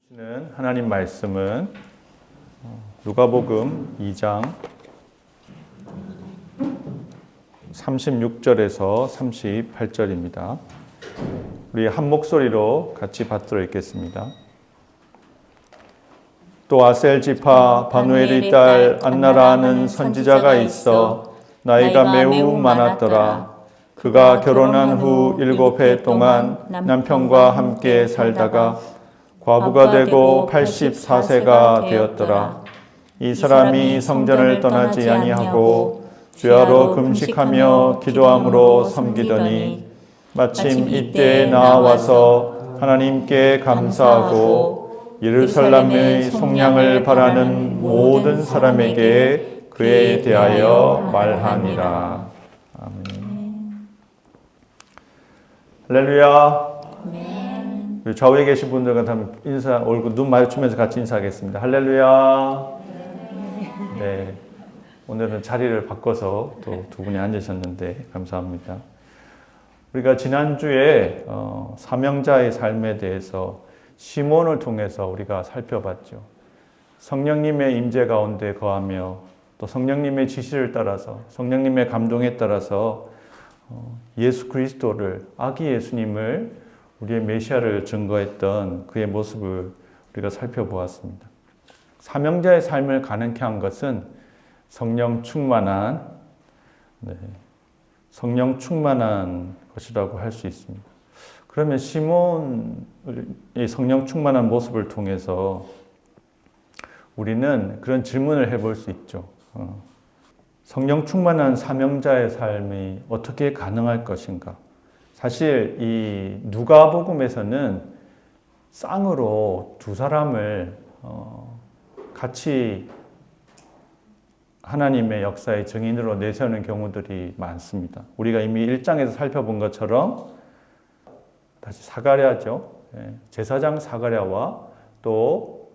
주시는 하나님 말씀은 누가복음 2장 36절에서 38절입니다. 우리 한 목소리로 같이 받들어 읽겠습니다. 또 아셀 지파 바누엘의 딸 안나라는 선지자가 있어 나이가 매우 많았더라. 그가 결혼한 후 7해 동안 남편과 함께 살다가 과부가 되고 84세가 되었더라. 이 사람이 성전을 떠나지 아니하고 주야로 금식하며 기도함으로 섬기더니 마침 이때에 나와서 하나님께 감사하고 예루살렘의 속량을 바라는 모든 사람에게 그에 대하여 말하니라. 아멘. 할렐루야. 좌우에 계신 분들과 인사, 얼굴, 눈 마주치면서 같이 인사하겠습니다. 할렐루야. 네. 오늘은 자리를 바꿔서 또 두 분이 앉으셨는데, 감사합니다. 우리가 지난주에 사명자의 삶에 대해서 시몬을 통해서 우리가 살펴봤죠. 성령님의 임재 가운데 거하며 또 성령님의 지시를 따라서, 성령님의 감동에 따라서 예수 그리스도를, 아기 예수님을 우리의 메시아를 증거했던 그의 모습을 우리가 살펴보았습니다. 사명자의 삶을 가능케 한 것은 성령 충만한 것이라고 할 수 있습니다. 그러면 시몬의 성령 충만한 모습을 통해서 우리는 그런 질문을 해볼 수 있죠. 성령 충만한 사명자의 삶이 어떻게 가능할 것인가? 사실 이 누가복음에서는 쌍으로 두 사람을 같이 하나님의 역사의 증인으로 내세우는 경우들이 많습니다. 우리가 이미 1장에서 살펴본 것처럼 다시 사가랴죠. 제사장 사가랴와 또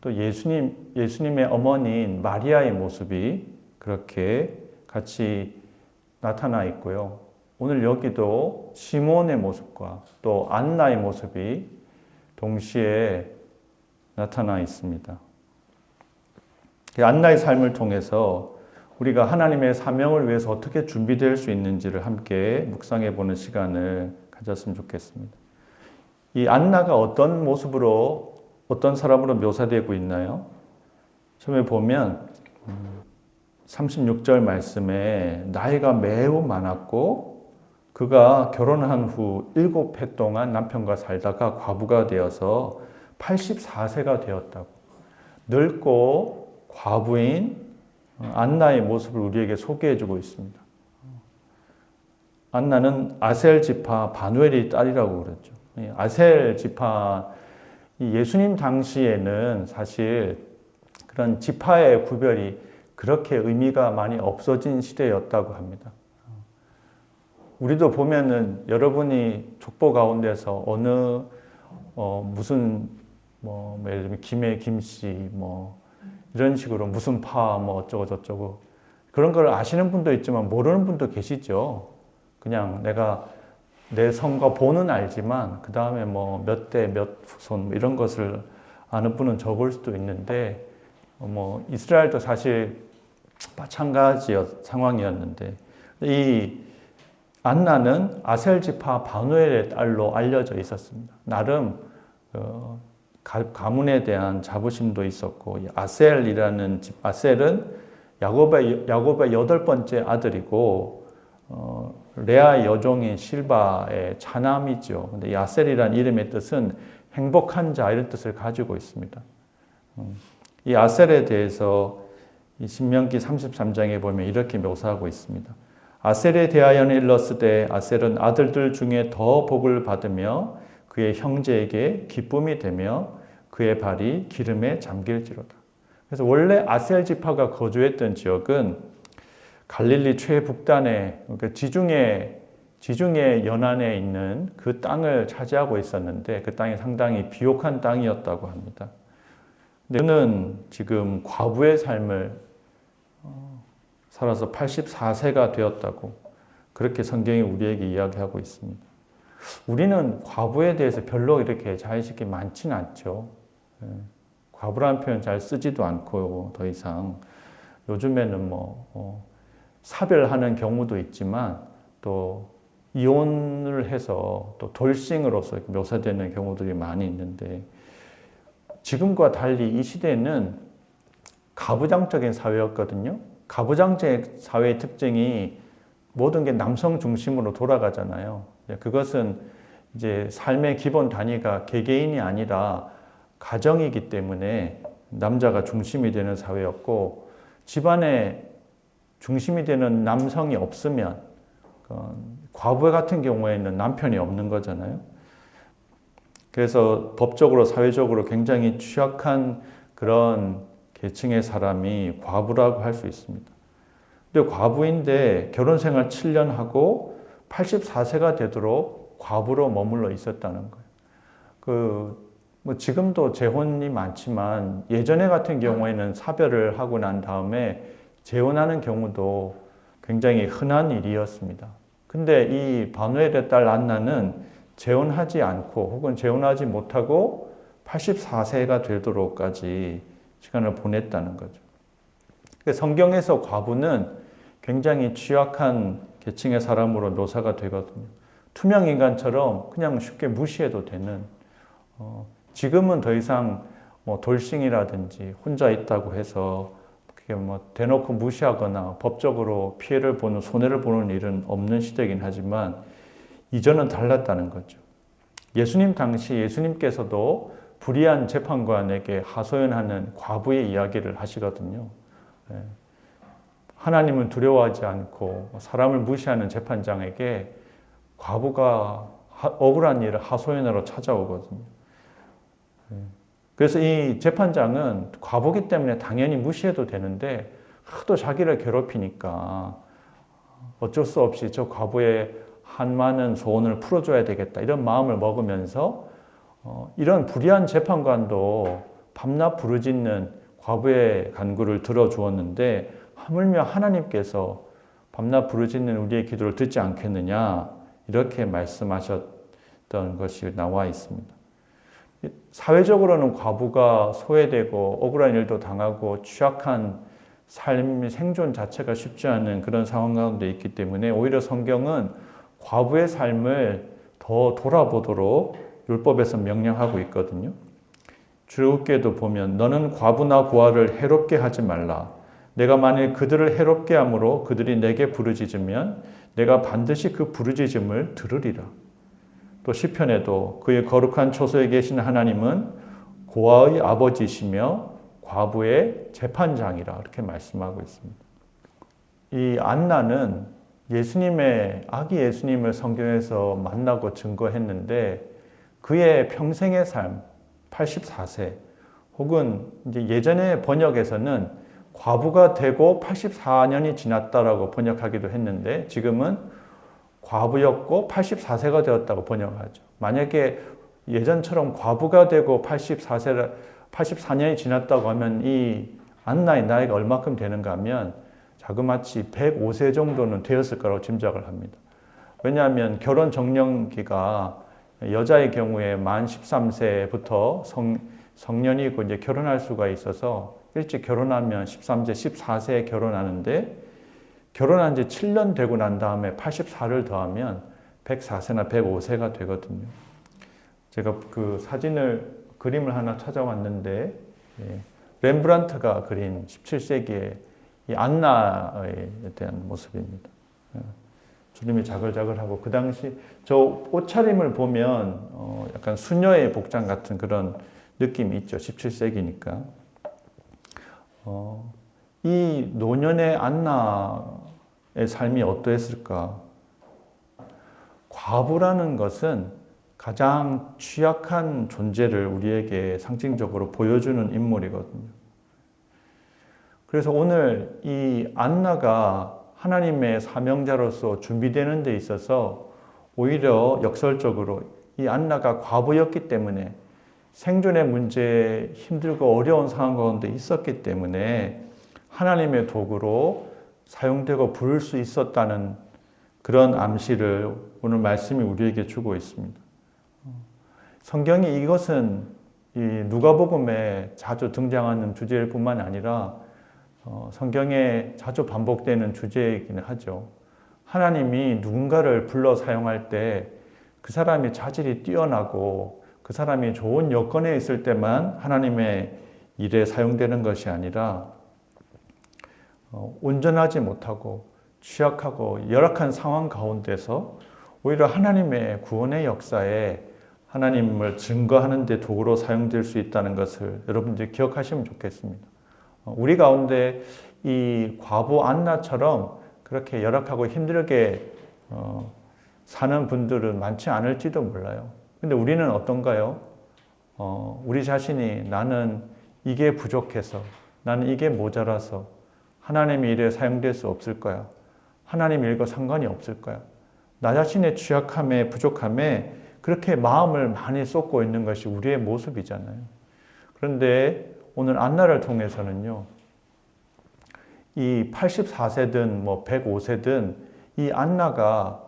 예수님의 어머니인 마리아의 모습이 그렇게 같이 나타나 있고요. 오늘 여기도 시몬의 모습과 또 안나의 모습이 동시에 나타나 있습니다. 안나의 삶을 통해서 우리가 하나님의 사명을 위해서 어떻게 준비될 수 있는지를 함께 묵상해 보는 시간을 가졌으면 좋겠습니다. 이 안나가 어떤 모습으로, 어떤 사람으로 묘사되고 있나요? 처음에 보면 36절 말씀에 나이가 매우 많았고 그가 결혼한 후 7해 동안 남편과 살다가 과부가 되어서 84세가 되었다고. 늙고 과부인 안나의 모습을 우리에게 소개해주고 있습니다. 안나는 아셀 지파 바누엘의 딸이라고 그랬죠. 아셀 지파, 예수님 당시에는 사실 그런 지파의 구별이 그렇게 의미가 많이 없어진 시대였다고 합니다. 우리도 보면은 여러분이 족보 가운데서 어느 무슨 예를 들면 김해 김씨 이런 식으로 무슨 파 어쩌고 저쩌고 그런 걸 아시는 분도 있지만 모르는 분도 계시죠. 그냥 내가 내 성과 본은 알지만 그 다음에 몇 대 몇 후손 이런 것을 아는 분은 적을 수도 있는데 이스라엘도 사실 마찬가지 상황이었는데 이 안나는 아셀 지파 바누엘의 딸로 알려져 있었습니다. 나름 가문에 대한 자부심도 있었고 아셀이라는 집, 아셀은 야곱의 8번째 아들이고 레아 여종인 실바의 차남이죠. 근데 이 아셀이라는 이름의 뜻은 행복한 자 이런 뜻을 가지고 있습니다. 이 아셀에 대해서 이 신명기 33장에 보면 이렇게 묘사하고 있습니다. 아셀에 대하여는 일렀으되 아셀은 아들들 중에 더 복을 받으며 그의 형제에게 기쁨이 되며 그의 발이 기름에 잠길지로다. 그래서 원래 아셀 지파가 거주했던 지역은 갈릴리 최북단에 그러니까 지중해 연안에 있는 그 땅을 차지하고 있었는데 그 땅이 상당히 비옥한 땅이었다고 합니다. 근데 그는 지금 과부의 삶을 살아서 84세가 되었다고 그렇게 성경이 우리에게 이야기하고 있습니다. 우리는 과부에 대해서 별로 이렇게 자의식이 많지는 않죠. 과부라는 표현 잘 쓰지도 않고 더 이상 요즘에는 사별하는 경우도 있지만 또 이혼을 해서 또 돌싱으로서 묘사되는 경우들이 많이 있는데 지금과 달리 이 시대는 가부장적인 사회였거든요. 가부장적인 사회의 특징이 모든 게 남성 중심으로 돌아가잖아요. 그것은 이제 삶의 기본 단위가 개개인이 아니라 가정이기 때문에 남자가 중심이 되는 사회였고 집안에 중심이 되는 남성이 없으면 과부 같은 경우에는 남편이 없는 거잖아요. 그래서 법적으로 사회적으로 굉장히 취약한 그런 계층의 사람이 과부라고 할 수 있습니다. 근데 과부인데 결혼 생활 7년 하고 84세가 되도록 과부로 머물러 있었다는 거예요. 지금도 재혼이 많지만 예전에 같은 경우에는 사별을 하고 난 다음에 재혼하는 경우도 굉장히 흔한 일이었습니다. 근데 이 바누엘의 딸 안나는 재혼하지 않고 혹은 재혼하지 못하고 84세가 되도록까지 시간을 보냈다는 거죠. 성경에서 과부는 굉장히 취약한 계층의 사람으로 묘사가 되거든요. 투명 인간처럼 그냥 쉽게 무시해도 되는 지금은 더 이상 돌싱이라든지 혼자 있다고 해서 그게 대놓고 무시하거나 법적으로 피해를 보는 손해를 보는 일은 없는 시대이긴 하지만 이전은 달랐다는 거죠. 예수님 당시 예수님께서도 불의한 재판관에게 하소연하는 과부의 이야기를 하시거든요. 하나님은 두려워하지 않고 사람을 무시하는 재판장에게 과부가 억울한 일을 하소연하러 찾아오거든요. 그래서 이 재판장은 과부기 때문에 당연히 무시해도 되는데 하도 자기를 괴롭히니까 어쩔 수 없이 저 과부의 한많은 소원을 풀어줘야 되겠다 이런 마음을 먹으면서 이런 불의한 재판관도 밤낮 부르짖는 과부의 간구를 들어주었는데 하물며 하나님께서 밤낮 부르짖는 우리의 기도를 듣지 않겠느냐 이렇게 말씀하셨던 것이 나와 있습니다. 사회적으로는 과부가 소외되고 억울한 일도 당하고 취약한 삶의 생존 자체가 쉽지 않은 그런 상황 가운데 있기 때문에 오히려 성경은 과부의 삶을 더 돌아보도록 율법에서 명령하고 있거든요. 출애굽기에도 보면 너는 과부나 고아를 해롭게 하지 말라. 내가 만일 그들을 해롭게 함으로 그들이 내게 부르짖으면 내가 반드시 그 부르짖음을 들으리라. 또 시편에도 그의 거룩한 초소에 계신 하나님은 고아의 아버지시며 과부의 재판장이라 이렇게 말씀하고 있습니다. 이 안나는 아기 예수님을 성경에서 만나고 증거했는데 그의 평생의 삶 84세 혹은 이제 예전의 번역에서는 과부가 되고 84년이 지났다라고 번역하기도 했는데 지금은 과부였고 84세가 되었다고 번역하죠. 만약에 예전처럼 과부가 되고 84년이 지났다고 하면 이 안나의 나이가 얼마큼 되는가 하면 자그마치 105세 정도는 되었을 거라고 짐작을 합니다. 왜냐하면 결혼 정년기가 여자의 경우에 만 13세부터 성년이고 이제 결혼할 수가 있어서 일찍 결혼하면 13세, 14세에 결혼하는데 결혼한 지 7년 되고 난 다음에 84를 더하면 104세나 105세가 되거든요. 제가 그 그림을 하나 찾아왔는데 렘브란트가 그린 17세기의 이 안나에 대한 모습입니다. 주름이 자글자글하고 그 당시 저 옷차림을 보면 약간 수녀의 복장 같은 그런 느낌이 있죠. 17세기니까. 이 노년의 안나의 삶이 어떠했을까? 과부라는 것은 가장 취약한 존재를 우리에게 상징적으로 보여주는 인물이거든요. 그래서 오늘 이 안나가 하나님의 사명자로서 준비되는 데 있어서 오히려 역설적으로 이 안나가 과부였기 때문에 생존의 문제에 힘들고 어려운 상황 가운데 있었기 때문에 하나님의 도구로 사용되고 부를 수 있었다는 그런 암시를 오늘 말씀이 우리에게 주고 있습니다. 성경이 이것은 이 누가복음에 자주 등장하는 주제일 뿐만 아니라 성경에 자주 반복되는 주제이기는 하죠. 하나님이 누군가를 불러 사용할 때 그 사람이 자질이 뛰어나고 그 사람이 좋은 여건에 있을 때만 하나님의 일에 사용되는 것이 아니라 온전하지 못하고 취약하고 열악한 상황 가운데서 오히려 하나님의 구원의 역사에 하나님을 증거하는 데 도구로 사용될 수 있다는 것을 여러분들이 기억하시면 좋겠습니다. 우리 가운데 이 과부 안나처럼 그렇게 열악하고 힘들게 사는 분들은 많지 않을지도 몰라요. 근데 우리는 어떤가요? 우리 자신이 나는 이게 부족해서, 나는 이게 모자라서 하나님의 일에 사용될 수 없을 거야. 하나님 일과 상관이 없을 거야. 나 자신의 취약함에 부족함에 그렇게 마음을 많이 쏟고 있는 것이 우리의 모습이잖아요. 그런데 오늘 안나를 통해서는요, 이 84세든 뭐 105세든 이 안나가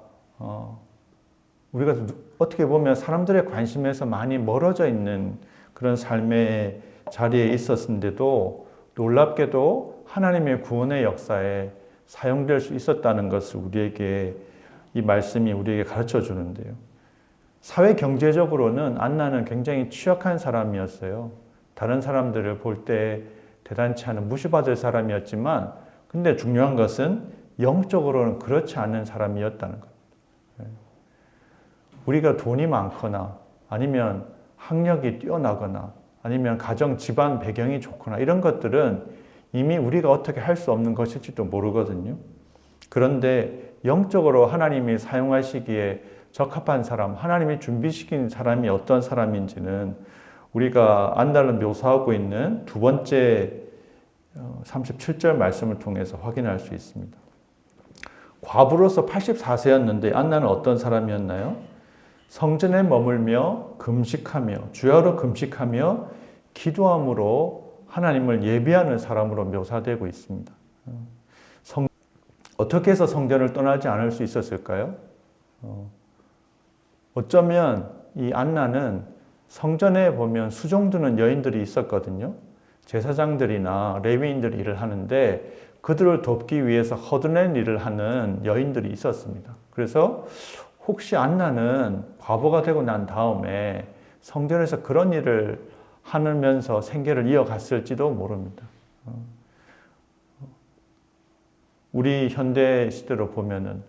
우리가 어떻게 보면 사람들의 관심에서 많이 멀어져 있는 그런 삶의 자리에 있었는데도 놀랍게도 하나님의 구원의 역사에 사용될 수 있었다는 것을 우리에게 이 말씀이 우리에게 가르쳐 주는데요. 사회 경제적으로는 안나는 굉장히 취약한 사람이었어요. 다른 사람들을 볼 때 대단치 않은 무시받을 사람이었지만 근데 중요한 것은 영적으로는 그렇지 않은 사람이었다는 것. 우리가 돈이 많거나 아니면 학력이 뛰어나거나 아니면 가정 집안 배경이 좋거나 이런 것들은 이미 우리가 어떻게 할 수 없는 것일지도 모르거든요. 그런데 영적으로 하나님이 사용하시기에 적합한 사람, 하나님이 준비시킨 사람이 어떤 사람인지는 우리가 안나를 묘사하고 있는 두 번째 37절 말씀을 통해서 확인할 수 있습니다. 과부로서 84세였는데 안나는 어떤 사람이었나요? 성전에 머물며 금식하며 주야로 금식하며 기도함으로 하나님을 예비하는 사람으로 묘사되고 있습니다. 어떻게 해서 성전을 떠나지 않을 수 있었을까요? 어쩌면 이 안나는 성전에 보면 수종드는 여인들이 있었거든요. 제사장들이나 레위인들이 일을 하는데 그들을 돕기 위해서 허드렛 일을 하는 여인들이 있었습니다. 그래서 혹시 안나는 과부가 되고 난 다음에 성전에서 그런 일을 하면서 생계를 이어갔을지도 모릅니다. 우리 현대 시대로 보면은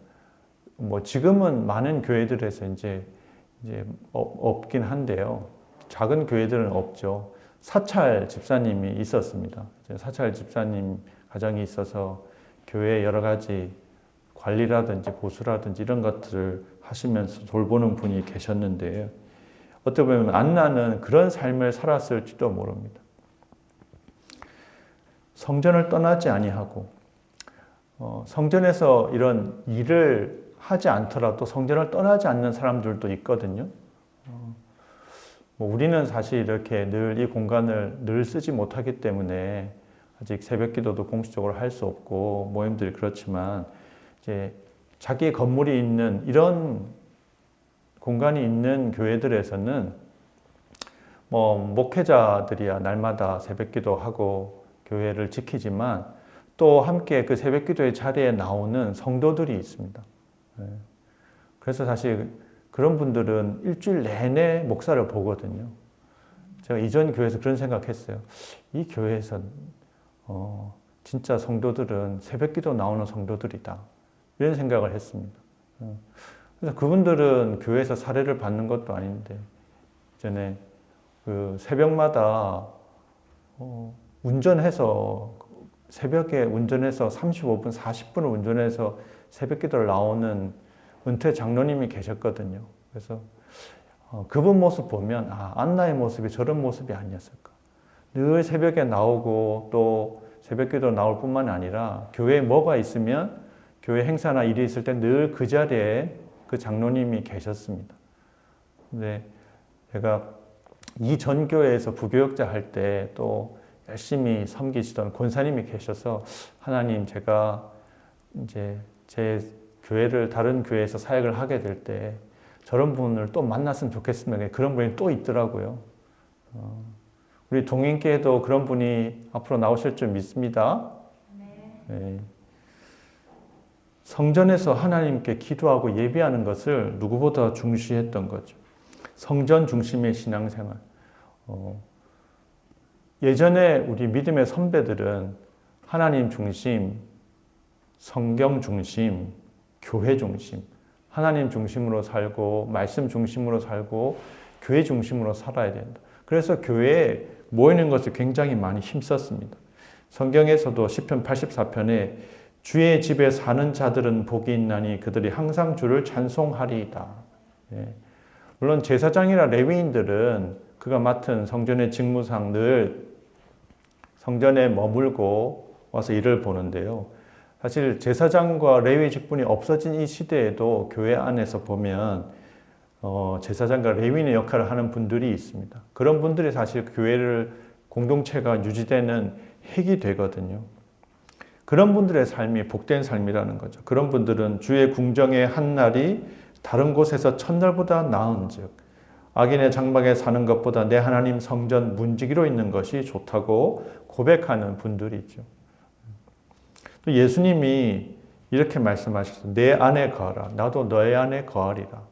뭐 지금은 많은 교회들에서 이제 없긴 한데요. 작은 교회들은 없죠. 사찰 집사님이 있었습니다. 사찰 집사님 가정이 있어서 교회 여러 가지 관리라든지 보수라든지 이런 것들을 하시면서 돌보는 분이 계셨는데요. 어떻게 보면 안나는 그런 삶을 살았을지도 모릅니다. 성전을 떠나지 아니하고 성전에서 이런 일을 하지 않더라도 성전을 떠나지 않는 사람들도 있거든요. 우리는 사실 이렇게 늘 이 공간을 늘 쓰지 못하기 때문에 아직 새벽기도도 공식적으로 할 수 없고 모임들이 그렇지만 이제 자기 건물이 있는 이런 공간이 있는 교회들에서는 뭐 목회자들이야 날마다 새벽기도 하고 교회를 지키지만 또 함께 그 새벽기도의 자리에 나오는 성도들이 있습니다. 그래서 사실 그런 분들은 일주일 내내 목사를 보거든요. 제가 이전 교회에서 그런 생각했어요. 이 교회에서 진짜 성도들은 새벽기도 나오는 성도들이다. 이런 생각을 했습니다. 그래서 그분들은 교회에서 사례를 받는 것도 아닌데 전에 그 새벽마다 운전해서 새벽에 운전해서 35분, 40분을 운전해서 새벽기도를 나오는 은퇴 장로님이 계셨거든요. 그래서 그분 모습 보면 안나의 모습이 저런 모습이 아니었을까. 늘 새벽에 나오고 또 새벽기도 나올 뿐만 아니라 교회에 뭐가 있으면 교회 행사나 일이 있을 때 늘 그 자리에 그 장로님이 계셨습니다. 근데 제가 이 전 교회에서 부교역자 할 때 또 열심히 섬기시던 권사님이 계셔서 하나님 제가 이제 제 교회를 다른 교회에서 사역을 하게 될 때 저런 분을 또 만났으면 좋겠습니다. 그런 분이 또 있더라고요. 우리 동행교회도 그런 분이 앞으로 나오실 줄 믿습니다. 네. 성전에서 하나님께 기도하고 예배하는 것을 누구보다 중시했던 거죠. 성전 중심의 신앙생활. 예전에 우리 믿음의 선배들은 하나님 중심, 성경 중심, 교회 중심, 하나님 중심으로 살고 말씀 중심으로 살고 교회 중심으로 살아야 된다. 그래서 교회에 모이는 것을 굉장히 많이 힘썼습니다. 성경에서도 시편 84편에 주의 집에 사는 자들은 복이 있나니 그들이 항상 주를 찬송하리이다. 예. 물론 제사장이나 레위인들은 그가 맡은 성전의 직무상 늘 성전에 머물고 와서 일을 보는데요. 사실 제사장과 레위 직분이 없어진 이 시대에도 교회 안에서 보면 제사장과 레위인의 역할을 하는 분들이 있습니다. 그런 분들이 사실 교회를 공동체가 유지되는 핵이 되거든요. 그런 분들의 삶이 복된 삶이라는 거죠. 그런 분들은 주의 궁정의 한 날이 다른 곳에서 첫날보다 나은 즉 악인의 장막에 사는 것보다 내 하나님 성전 문지기로 있는 것이 좋다고 고백하는 분들이 있죠. 또 예수님이 이렇게 말씀하셨어요. 내 안에 거하라. 나도 너의 안에 거하리라.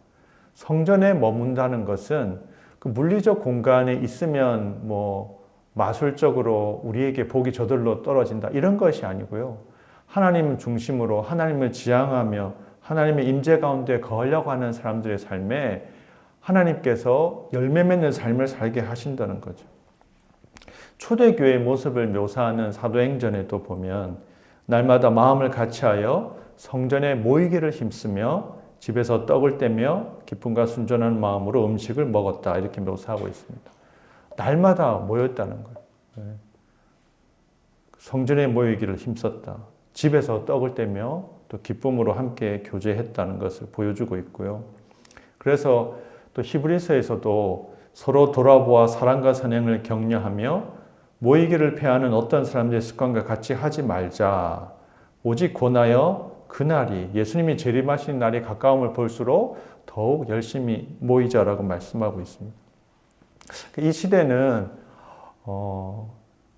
성전에 머문다는 것은 그 물리적 공간에 있으면 마술적으로 우리에게 복이 저절로 떨어진다. 이런 것이 아니고요. 하나님 중심으로 하나님을 지향하며 하나님의 임재 가운데 거하려고 하는 사람들의 삶에 하나님께서 열매 맺는 삶을 살게 하신다는 거죠. 초대교회의 모습을 묘사하는 사도행전에도 보면 날마다 마음을 같이하여 성전에 모이기를 힘쓰며 집에서 떡을 떼며 기쁨과 순전한 마음으로 음식을 먹었다. 이렇게 묘사하고 있습니다. 날마다 모였다는 거예요. 성전에 모이기를 힘썼다. 집에서 떡을 떼며 또 기쁨으로 함께 교제했다는 것을 보여주고 있고요. 그래서 또 히브리서에서도 서로 돌아보아 사랑과 선행을 격려하며 모이기를 패하는 어떤 사람들의 습관과 같이 하지 말자. 오직 권하여 그날이 예수님이 재림하신 날이 가까움을 볼수록 더욱 열심히 모이자라고 말씀하고 있습니다. 이 시대는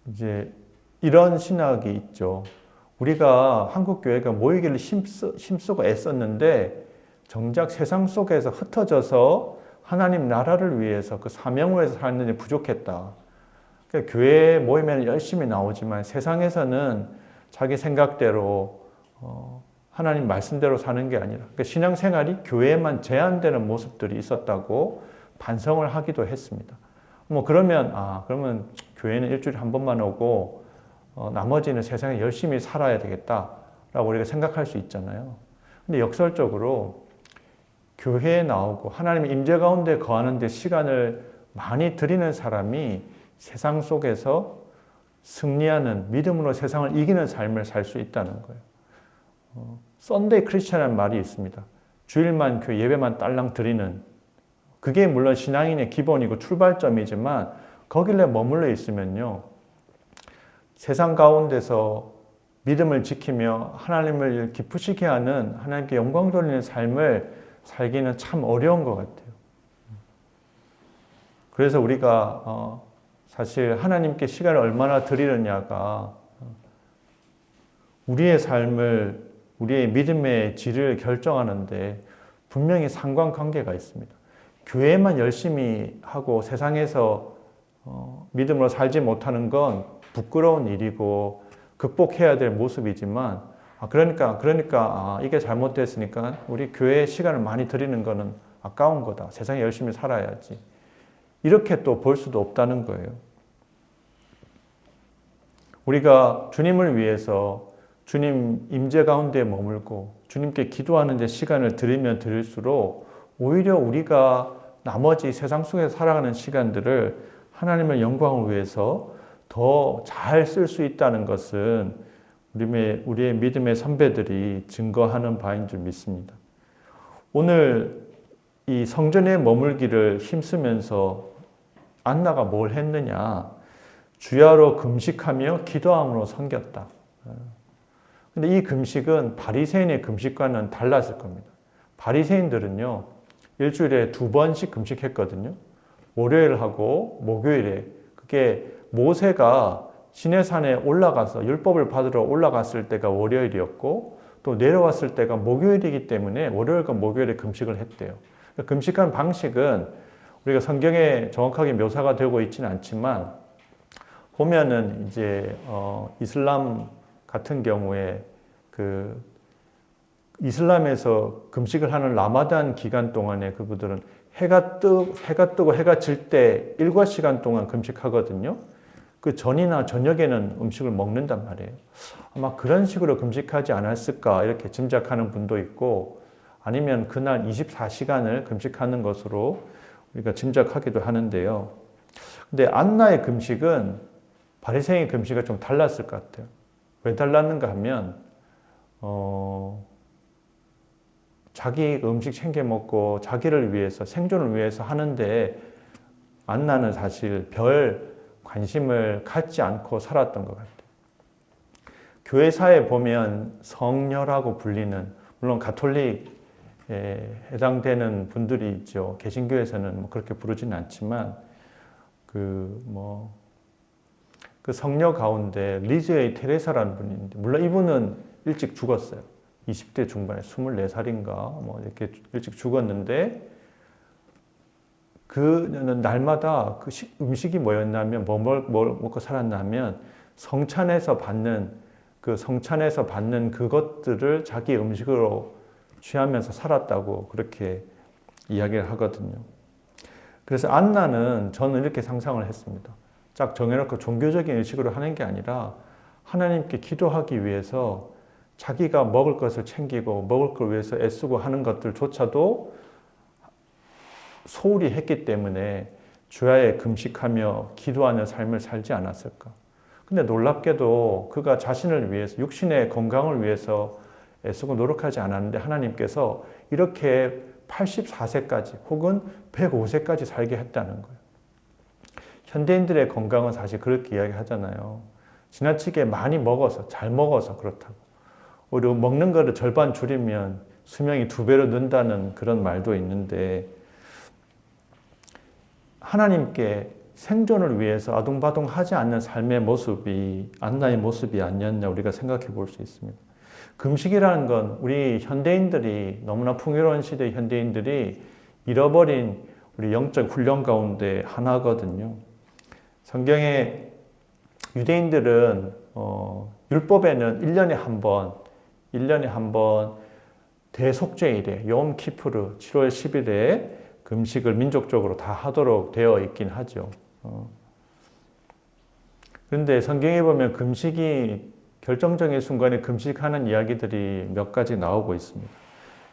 이제 이런 신학이 있죠. 우리가 한국 교회가 모이기를 힘쓰고 애썼는데 정작 세상 속에서 흩어져서 하나님 나라를 위해서 그 사명을 위해서 살는데 부족했다. 그러니까 교회에 모이면 열심히 나오지만 세상에서는 자기 생각대로 하나님 말씀대로 사는 게 아니라 그러니까 신앙생활이 교회에만 제한되는 모습들이 있었다고 반성을 하기도 했습니다. 그러면 교회는 일주일에 한 번만 오고 나머지는 세상에 열심히 살아야 되겠다라고 우리가 생각할 수 있잖아요. 근데 역설적으로 교회에 나오고 하나님의 임재 가운데 거하는 데 시간을 많이 들이는 사람이 세상 속에서 승리하는 믿음으로 세상을 이기는 삶을 살 수 있다는 거예요. 썬데이 크리스천이라는 말이 있습니다. 주일만 교회 예배만 딸랑 드리는 그게 물론 신앙인의 기본이고 출발점이지만 거길래 머물러 있으면요. 세상 가운데서 믿음을 지키며 하나님을 기쁘시게 하는 하나님께 영광 돌리는 삶을 살기는 참 어려운 것 같아요. 그래서 우리가 사실 하나님께 시간을 얼마나 드리느냐가 우리의 삶을 우리의 믿음의 질을 결정하는데 분명히 상관관계가 있습니다. 교회만 열심히 하고 세상에서 믿음으로 살지 못하는 건 부끄러운 일이고 극복해야 될 모습이지만 그러니까 이게 잘못됐으니까 우리 교회에 시간을 많이 드리는 거는 아까운 거다. 세상에 열심히 살아야지. 이렇게 또 볼 수도 없다는 거예요. 우리가 주님을 위해서 주님 임재 가운데 머물고 주님께 기도하는 데 시간을 들이면 들일수록 오히려 우리가 나머지 세상 속에서 살아가는 시간들을 하나님의 영광을 위해서 더 잘 쓸 수 있다는 것은 우리의 믿음의 선배들이 증거하는 바인 줄 믿습니다. 오늘 이 성전에 머물기를 힘쓰면서 안나가 뭘 했느냐? 주야로 금식하며 기도함으로 섬겼다. 근데 이 금식은 바리새인의 금식과는 달랐을 겁니다. 바리새인들은요, 일주일에 2번씩 금식했거든요. 월요일하고 목요일에, 그게 모세가 시내산에 올라가서 율법을 받으러 올라갔을 때가 월요일이었고 또 내려왔을 때가 목요일이기 때문에 월요일과 목요일에 금식을 했대요. 금식한 방식은 우리가 성경에 정확하게 묘사가 되고 있지는 않지만 보면은 이제 이슬람 같은 경우에 그 이슬람에서 금식을 하는 라마단 기간 동안에 그분들은 해가 뜨고 해가 질 때 일과 시간 동안 금식하거든요. 그 전이나 저녁에는 음식을 먹는단 말이에요. 아마 그런 식으로 금식하지 않았을까 이렇게 짐작하는 분도 있고 아니면 그날 24시간을 금식하는 것으로 우리가 짐작하기도 하는데요. 근데 안나의 금식은 바리새인의 금식과 좀 달랐을 것 같아요. 왜 달랐는가 하면 자기 음식 챙겨 먹고 자기를 위해서 생존을 위해서 하는데 안나는 사실 별 관심을 갖지 않고 살았던 것 같아요. 교회사에 보면 성녀라고 불리는, 물론 가톨릭에 해당되는 분들이 있죠. 개신교에서는 뭐 그렇게 부르지는 않지만 그 성녀 가운데 리즈의 테레사라는 분이 있는데, 물론 이분은 일찍 죽었어요. 20대 중반에 24살인가 뭐 이렇게 일찍 죽었는데 그는 날마다 그 음식이 뭐였냐면 뭘 먹고 살았냐면 성찬에서 받는 그것들을 자기 음식으로 취하면서 살았다고 그렇게 이야기를 하거든요. 그래서 안나는 저는 이렇게 상상을 했습니다. 딱 정해놓고 종교적인 의식으로 하는 게 아니라 하나님께 기도하기 위해서 자기가 먹을 것을 챙기고 먹을 걸 위해서 애쓰고 하는 것들조차도 소홀히 했기 때문에 주야에 금식하며 기도하는 삶을 살지 않았을까. 근데 놀랍게도 그가 자신을 위해서, 육신의 건강을 위해서 애쓰고 노력하지 않았는데 하나님께서 이렇게 84세까지 혹은 105세까지 살게 했다는 거예요. 현대인들의 건강은 사실 그렇게 이야기하잖아요. 지나치게 많이 먹어서, 잘 먹어서 그렇다고. 오히려 먹는 거를 절반 줄이면 수명이 2배로 는다는 그런 말도 있는데 하나님께 생존을 위해서 아둥바둥하지 않는 삶의 모습이 안나의 모습이 아니었나 우리가 생각해 볼 수 있습니다. 금식이라는 건 우리 현대인들이, 너무나 풍요로운 시대의 현대인들이 잃어버린 우리 영적 훈련 가운데 하나거든요. 성경에 유대인들은 율법에는 1년에 한 번 대속죄일에 욤 키푸르 7월 10일에 금식을 민족적으로 다 하도록 되어 있긴 하죠. 그런데 성경에 보면 금식이 결정적인 순간에 금식하는 이야기들이 몇 가지 나오고 있습니다.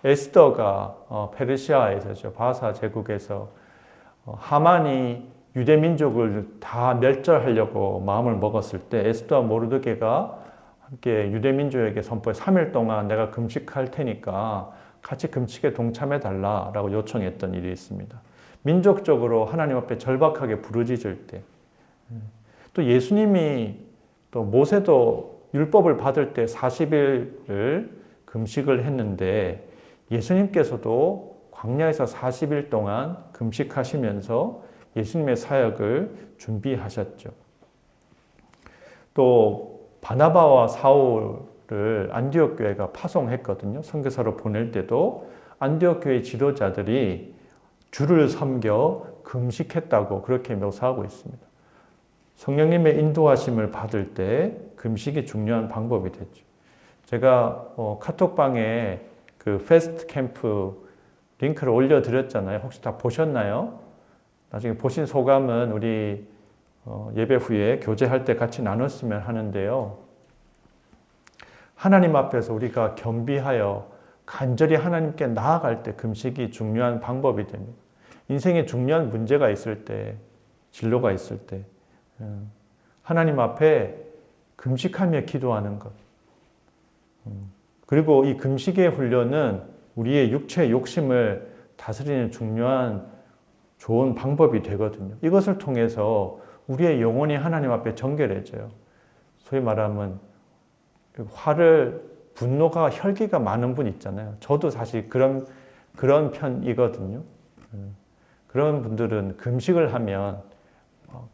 에스더가 페르시아에서죠. 바사 제국에서 하만이 유대 민족을 다 멸절하려고 마음을 먹었을 때 에스더와 모르드게가 함께 유대 민족에게 선포해 3일 동안 내가 금식할 테니까 같이 금식에 동참해 달라라고 요청했던 일이 있습니다. 민족적으로 하나님 앞에 절박하게 부르짖을 때, 또 예수님이 또 모세도 율법을 받을 때 40일을 금식을 했는데 예수님께서도 광야에서 40일 동안 금식하시면서 예수님의 사역을 준비하셨죠. 또 바나바와 사울을 안디옥 교회가 파송했거든요. 선교사로 보낼 때도 안디옥 교회 지도자들이 주를 섬겨 금식했다고 그렇게 묘사하고 있습니다. 성령님의 인도하심을 받을 때 금식이 중요한 방법이 됐죠. 제가 카톡방에 그 패스트 캠프 링크를 올려드렸잖아요. 혹시 다 보셨나요? 나중에 보신 소감은 우리 예배 후에 교제할 때 같이 나눴으면 하는데요. 하나님 앞에서 우리가 겸비하여 간절히 하나님께 나아갈 때 금식이 중요한 방법이 됩니다. 인생에 중요한 문제가 있을 때, 진로가 있을 때 하나님 앞에 금식하며 기도하는 것. 그리고 이 금식의 훈련은 우리의 육체의 욕심을 다스리는 중요한 좋은 방법이 되거든요. 이것을 통해서 우리의 영혼이 하나님 앞에 정결해져요. 소위 말하면 분노가 혈기가 많은 분 있잖아요. 저도 사실 그런 편이거든요. 그런 분들은 금식을 하면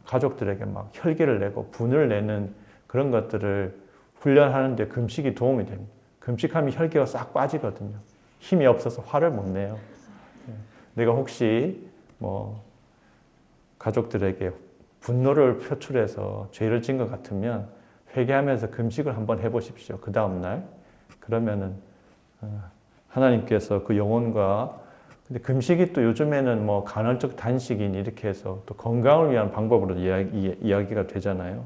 가족들에게 막 혈기를 내고 분을 내는 그런 것들을 훈련하는데 금식이 도움이 됩니다. 금식하면 혈기가 싹 빠지거든요. 힘이 없어서 화를 못 내요. 내가 혹시 가족들에게 분노를 표출해서 죄를 진 것 같으면 회개하면서 금식을 한번 해보십시오. 그 다음날. 그러면은 하나님께서 그 영혼과 근데 금식이 또 요즘에는 간헐적 단식이니 이렇게 해서 또 건강을 위한 방법으로 이야기가 되잖아요.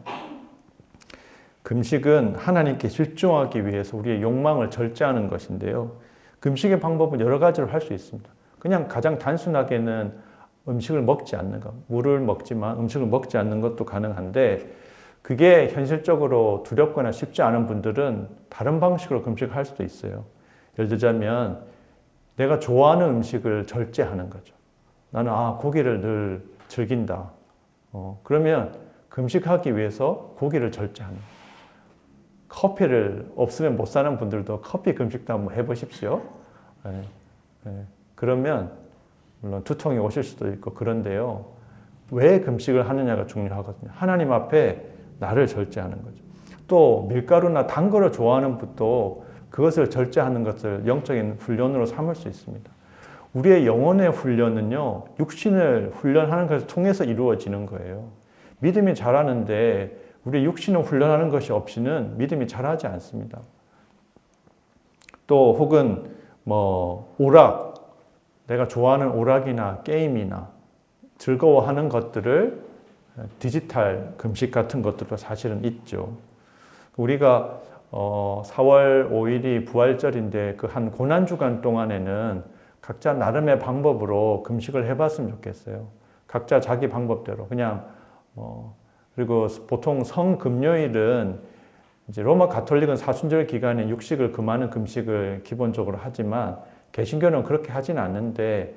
금식은 하나님께 집중하기 위해서 우리의 욕망을 절제하는 것인데요. 금식의 방법은 여러 가지로 할 수 있습니다. 그냥 가장 단순하게는 음식을 먹지 않는 것, 물을 먹지만 음식을 먹지 않는 것도 가능한데 그게 현실적으로 두렵거나 쉽지 않은 분들은 다른 방식으로 금식을 할 수도 있어요. 예를 들자면 내가 좋아하는 음식을 절제하는 거죠. 나는 고기를 늘 즐긴다. 그러면 금식하기 위해서 고기를 절제하는 거예요. 커피를 없으면 못 사는 분들도 커피 금식도 한번 해보십시오. 그러면 물론 두통이 오실 수도 있고 그런데요. 왜 금식을 하느냐가 중요하거든요. 하나님 앞에 나를 절제하는 거죠. 또 밀가루나 단 거를 좋아하는 분도 그것을 절제하는 것을 영적인 훈련으로 삼을 수 있습니다. 우리의 영혼의 훈련은요, 육신을 훈련하는 것을 통해서 이루어지는 거예요. 믿음이 자라는데 우리 육신을 훈련하는 것이 없이는 믿음이 자라지 않습니다. 또 혹은 오락, 내가 좋아하는 오락이나 게임이나 즐거워하는 것들을 디지털 금식 같은 것들도 사실은 있죠. 우리가 4월 5일이 부활절인데 그 한 고난주간 동안에는 각자 나름의 방법으로 금식을 해봤으면 좋겠어요. 각자 자기 방법대로 그냥 그리고 보통 성금요일은 이제 로마 가톨릭은 사순절 기간에 육식을 금하는 금식을 기본적으로 하지만 개신교는 그렇게 하지는 않는데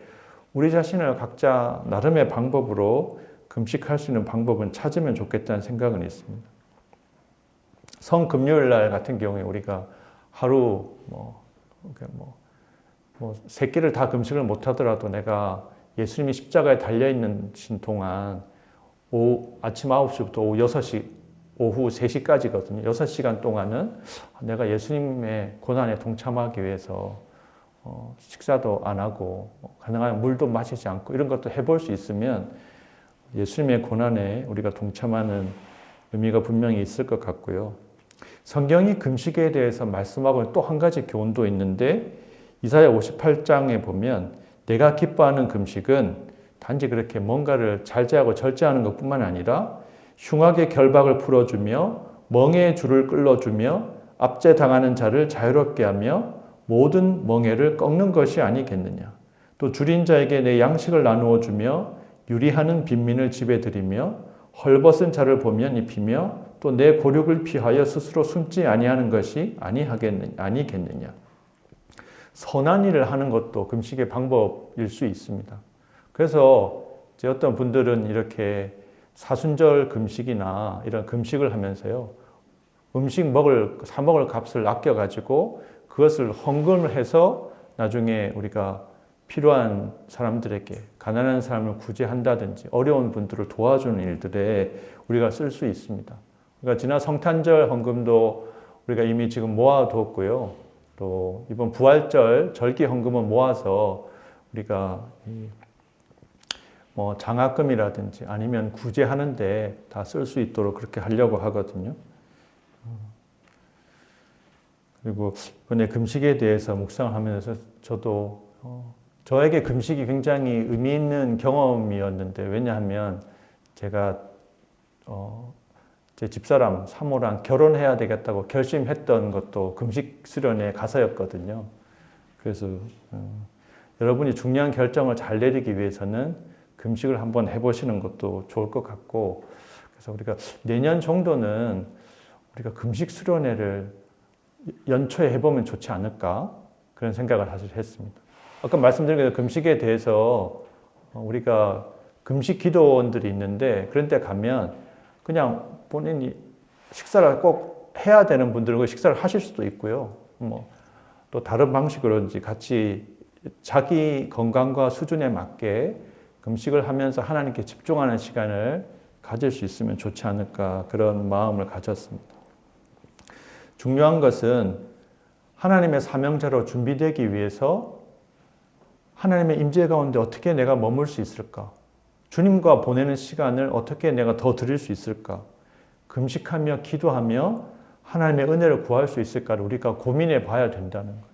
우리 자신을 각자 나름의 방법으로 금식할 수 있는 방법은 찾으면 좋겠다는 생각은 있습니다. 성금요일 날 같은 경우에 우리가 하루 세 끼를 다 금식을 못 하더라도 내가 예수님이 십자가에 달려있는 동안 아침 9시부터 오후 6시, 오후 3시까지거든요. 6시간 동안은 내가 예수님의 고난에 동참하기 위해서 식사도 안 하고 가능하면 물도 마시지 않고 이런 것도 해볼 수 있으면 예수님의 고난에 우리가 동참하는 의미가 분명히 있을 것 같고요. 성경이 금식에 대해서 말씀하고 또 한 가지 교훈도 있는데 이사야 58장에 보면 내가 기뻐하는 금식은 단지 그렇게 뭔가를 잘제하고 절제하는 것뿐만 아니라 흉악의 결박을 풀어주며 멍에의 줄을 끌어주며 압제당하는 자를 자유롭게 하며 모든 멍에를 꺾는 것이 아니겠느냐. 또 줄인 자에게 내 양식을 나누어 주며 유리하는 빈민을 집에 들이며 헐벗은 자를 보면 입히며 또 내 고륙을 피하여 스스로 숨지 아니하는 것이 아니겠느냐. 선한 일을 하는 것도 금식의 방법일 수 있습니다. 그래서 이제 어떤 분들은 이렇게 사순절 금식이나 이런 금식을 하면서요, 사 먹을 값을 아껴가지고 그것을 헌금을 해서 나중에 우리가 필요한 사람들에게 가난한 사람을 구제한다든지 어려운 분들을 도와주는 일들에 우리가 쓸 수 있습니다. 그러니까 지난 성탄절 헌금도 우리가 이미 지금 모아두었고요. 또 이번 부활절 절기 헌금은 모아서 우리가 장학금이라든지 아니면 구제하는데 다 쓸 수 있도록 그렇게 하려고 하거든요. 그리고 이번에 금식에 대해서 묵상을 하면서 저도 저에게 금식이 굉장히 의미 있는 경험이었는데 왜냐하면 제가 제 집사람 사모랑 결혼해야 되겠다고 결심했던 것도 금식 수련회 가서였거든요. 그래서 여러분이 중요한 결정을 잘 내리기 위해서는 금식을 한번 해보시는 것도 좋을 것 같고 그래서 우리가 내년 정도는 우리가 금식 수련회를 연초에 해보면 좋지 않을까 그런 생각을 사실 했습니다. 아까 말씀드린 대로 금식에 대해서 우리가 금식 기도원들이 있는데 그런 데 가면 그냥 본인이 식사를 꼭 해야 되는 분들은 그 식사를 하실 수도 있고요. 또 다른 방식으로든지 같이 자기 건강과 수준에 맞게 금식을 하면서 하나님께 집중하는 시간을 가질 수 있으면 좋지 않을까 그런 마음을 가졌습니다. 중요한 것은 하나님의 사명자로 준비되기 위해서 하나님의 임재 가운데 어떻게 내가 머물 수 있을까? 주님과 보내는 시간을 어떻게 내가 더 드릴 수 있을까? 금식하며 기도하며 하나님의 은혜를 구할 수 있을까를 우리가 고민해 봐야 된다는 거예요.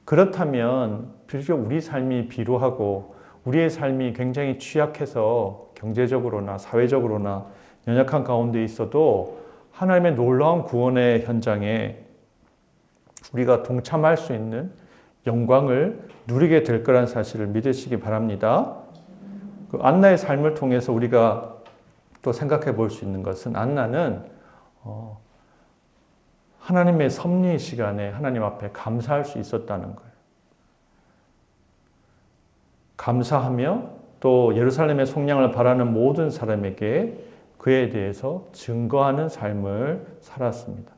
그렇다면 비록 우리 삶이 비루하고 우리의 삶이 굉장히 취약해서 경제적으로나 사회적으로나 연약한 가운데 있어도 하나님의 놀라운 구원의 현장에 우리가 동참할 수 있는 영광을 누리게 될 거란 사실을 믿으시기 바랍니다. 그 안나의 삶을 통해서 우리가 또 생각해 볼 수 있는 것은 안나는 하나님의 섭리 시간에 하나님 앞에 감사할 수 있었다는 거예요. 감사하며 또 예루살렘의 속량을 바라는 모든 사람에게 그에 대해서 증거하는 삶을 살았습니다.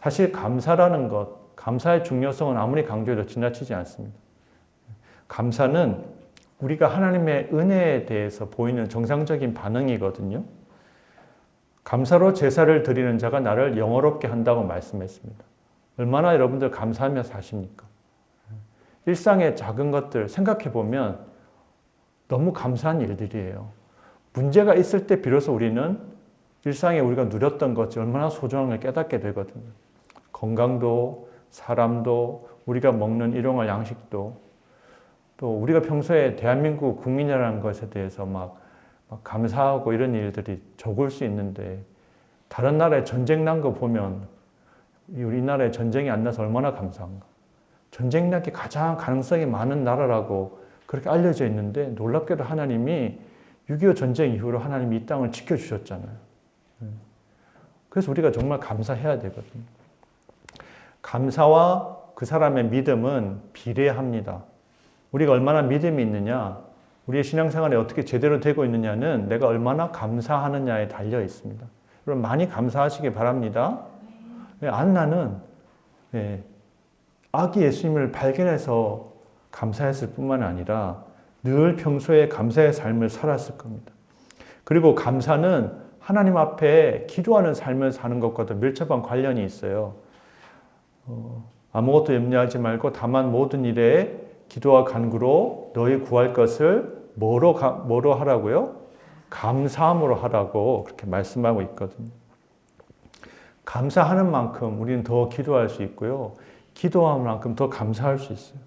사실 감사라는 것, 감사의 중요성은 아무리 강조해도 지나치지 않습니다. 감사는 우리가 하나님의 은혜에 대해서 보이는 정상적인 반응이거든요. 감사로 제사를 드리는 자가 나를 영화롭게 한다고 말씀했습니다. 얼마나 여러분들 감사하며 사십니까? 일상의 작은 것들 생각해 보면 너무 감사한 일들이에요. 문제가 있을 때 비로소 우리는 일상에 우리가 누렸던 것이 얼마나 소중한 걸 깨닫게 되거든요. 건강도, 사람도, 우리가 먹는 일용할 양식도, 또 우리가 평소에 대한민국 국민이라는 것에 대해서 막 감사하고 이런 일들이 적을 수 있는데 다른 나라에 전쟁 난 거 보면 우리나라에 전쟁이 안 나서 얼마나 감사한가. 전쟁 나기 가장 가능성이 많은 나라라고 그렇게 알려져 있는데 놀랍게도 하나님이 6.25 전쟁 이후로 하나님이 이 땅을 지켜주셨잖아요. 그래서 우리가 정말 감사해야 되거든요. 감사와 그 사람의 믿음은 비례합니다. 우리가 얼마나 믿음이 있느냐, 우리의 신앙생활이 어떻게 제대로 되고 있느냐는 내가 얼마나 감사하느냐에 달려 있습니다. 여러분 많이 감사하시기 바랍니다. 안나는 아기 예수님을 발견해서 감사했을 뿐만 아니라 늘 평소에 감사의 삶을 살았을 겁니다. 그리고 감사는 하나님 앞에 기도하는 삶을 사는 것과도 밀접한 관련이 있어요. 아무것도 염려하지 말고 다만 모든 일에 기도와 간구로 너희 구할 것을 뭐로 하라고요? 감사함으로 하라고 그렇게 말씀하고 있거든요. 감사하는 만큼 우리는 더 기도할 수 있고요. 기도하는 만큼 더 감사할 수 있어요.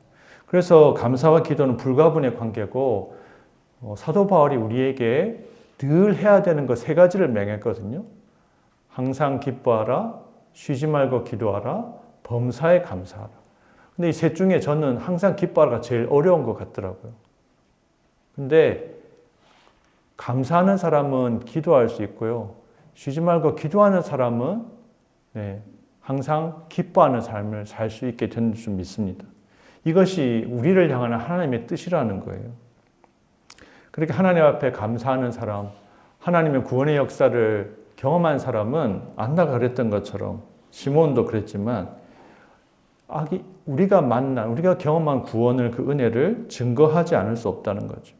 그래서 감사와 기도는 불가분의 관계고 사도 바울이 우리에게 늘 해야 되는 것 세 가지를 명했거든요. 항상 기뻐하라, 쉬지 말고 기도하라, 범사에 감사하라. 근데 이 셋 중에 저는 항상 기뻐하라가 제일 어려운 것 같더라고요. 근데 감사하는 사람은 기도할 수 있고요. 쉬지 말고 기도하는 사람은 항상 기뻐하는 삶을 살 수 있게 되는 줄 믿습니다. 이것이 우리를 향하는 하나님의 뜻이라는 거예요. 그렇게 하나님 앞에 감사하는 사람, 하나님의 구원의 역사를 경험한 사람은 안나가 그랬던 것처럼 시몬도 그랬지만 우리가 경험한 구원을 그 은혜를 증거하지 않을 수 없다는 거죠.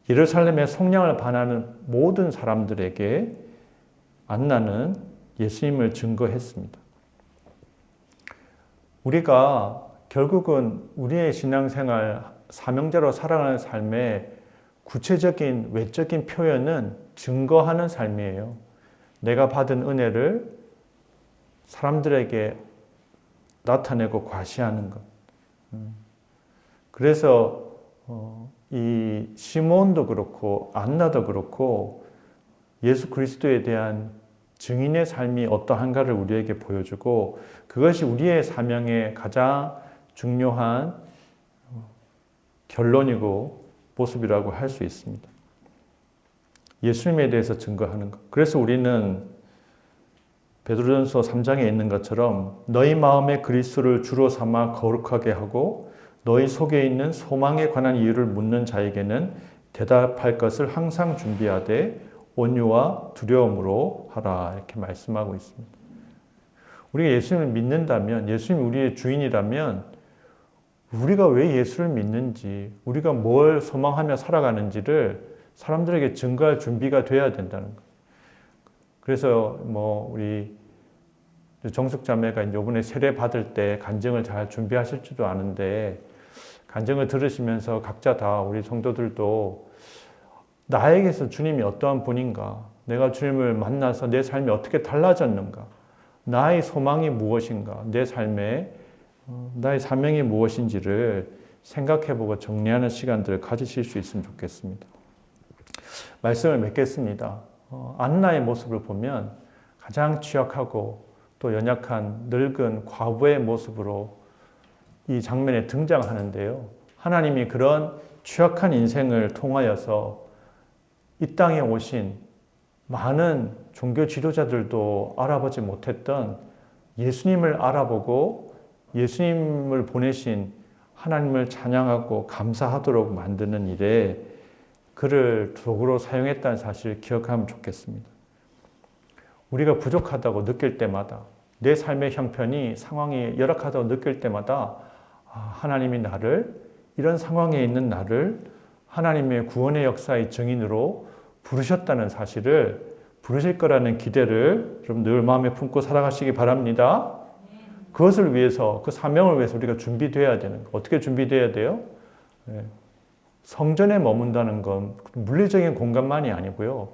예루살렘의 속량을 반하는 모든 사람들에게 안나는 예수님을 증거했습니다. 우리가 결국은 우리의 신앙생활, 사명자로 살아가는 삶의 구체적인 외적인 표현은 증거하는 삶이에요. 내가 받은 은혜를 사람들에게 나타내고 과시하는 것. 그래서 이 시몬도 그렇고 안나도 그렇고 예수 그리스도에 대한 증인의 삶이 어떠한가를 우리에게 보여주고 그것이 우리의 사명의 가장 중요한 결론이고 모습이라고 할 수 있습니다. 예수님에 대해서 증거하는 것. 그래서 우리는 베드로전서 3장에 있는 것처럼 너희 마음에 그리스도를 주로 삼아 거룩하게 하고 너희 속에 있는 소망에 관한 이유를 묻는 자에게는 대답할 것을 항상 준비하되 온유와 두려움으로 하라 이렇게 말씀하고 있습니다. 우리가 예수님을 믿는다면 예수님이 우리의 주인이라면 우리가 왜 예수를 믿는지, 우리가 뭘 소망하며 살아가는지를 사람들에게 증거할 준비가 돼야 된다는 거예요. 그래서 우리 정숙 자매가 이번에 세례 받을 때 간증을 잘 준비하실지도 아는데, 간증을 들으시면서 각자 다 우리 성도들도 나에게서 주님이 어떠한 분인가, 내가 주님을 만나서 내 삶이 어떻게 달라졌는가, 나의 소망이 무엇인가, 내 삶에 나의 사명이 무엇인지를 생각해보고 정리하는 시간들을 가지실 수 있으면 좋겠습니다. 말씀을 맺겠습니다. 안나의 모습을 보면 가장 취약하고 또 연약한 늙은 과부의 모습으로 이 장면에 등장하는데요. 하나님이 그런 취약한 인생을 통하여서 이 땅에 오신 많은 종교 지도자들도 알아보지 못했던 예수님을 알아보고 예수님을 보내신 하나님을 찬양하고 감사하도록 만드는 일에 그를 도구로 사용했다는 사실을 기억하면 좋겠습니다. 우리가 부족하다고 느낄 때마다, 내 삶의 형편이, 상황이 열악하다고 느낄 때마다 하나님이 나를, 이런 상황에 있는 나를 하나님의 구원의 역사의 증인으로 부르셨다는 사실을, 부르실 거라는 기대를 여러분 늘 마음에 품고 살아가시기 바랍니다. 그것을 위해서, 그 사명을 위해서 우리가 준비되어야 되는 거예요. 어떻게 준비되어야 돼요? 성전에 머문다는 건 물리적인 공간만이 아니고요.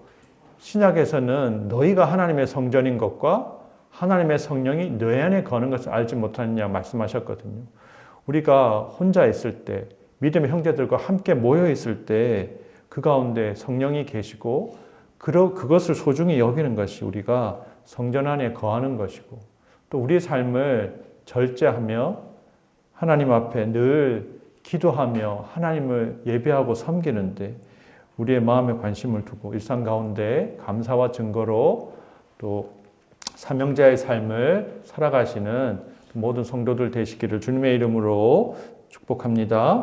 신약에서는 너희가 하나님의 성전인 것과 하나님의 성령이 너희 안에 거하는 것을 알지 못하느냐 말씀하셨거든요. 우리가 혼자 있을 때, 믿음의 형제들과 함께 모여 있을 때 그 가운데 성령이 계시고 그것을 소중히 여기는 것이 우리가 성전 안에 거하는 것이고, 또 우리의 삶을 절제하며 하나님 앞에 늘 기도하며 하나님을 예배하고 섬기는데 우리의 마음에 관심을 두고 일상 가운데 감사와 증거로 또 사명자의 삶을 살아가시는 모든 성도들 되시기를 주님의 이름으로 축복합니다.